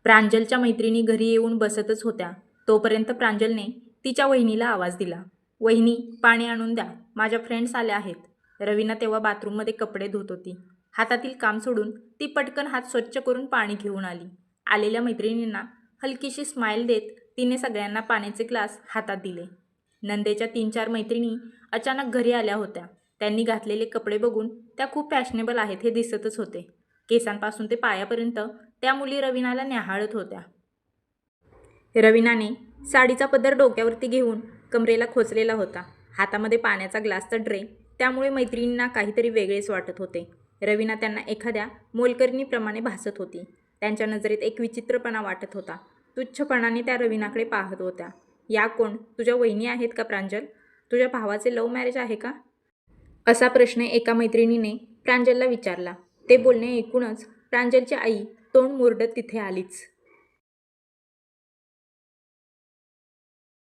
प्रांजलच्या मैत्रिणी घरी येऊन बसतच होत्या. तोपर्यंत प्रांजलने तिच्या वहिनीला आवाज दिला. "वहिनी, पाणी आणून द्या. माझ्या फ्रेंड्स आल्या आहेत." रवीना तेव्हा बाथरूममध्ये कपडे धुत होती. हातातील काम सोडून ती पटकन हात स्वच्छ करून पाणी घेऊन आली. आलेल्या मैत्रिणींना हलकीशी स्माईल देत तिने सगळ्यांना पाण्याचे ग्लास हातात दिले. नंदेच्या 3-4 मैत्रिणी अचानक घरी आल्या होत्या. त्यांनी घातलेले कपडे बघून त्या खूप फॅशनेबल आहेत हे दिसतच होते. केसांपासून ते पायापर्यंत त्या मुली रवीनाला न्याहाळत होत्या. रवीनाने साडीचा पदर डोक्यावरती घेऊन कमरेला खोचलेला होता. हातामध्ये पाण्याचा ग्लासचा ट्रे. त्यामुळे मैत्रिणींना काहीतरी वेगळेच वाटत होते. रवीना त्यांना एखाद्या मोलकरणीप्रमाणे भासत होती. त्यांच्या नजरेत एक विचित्रपणा वाटत होता. तुच्छपणाने त्या रवीनाकडे पाहत होत्या. "या कोण? तुझ्या वहिनी आहेत का प्रांजल? तुझ्या भावाचे लव्ह मॅरेज आहे का?" असा प्रश्न एका मैत्रिणीने प्रांजलला विचारला. ते बोलणे ऐकूनच प्रांजलची आई तोंड मुरडत तिथे आलीच.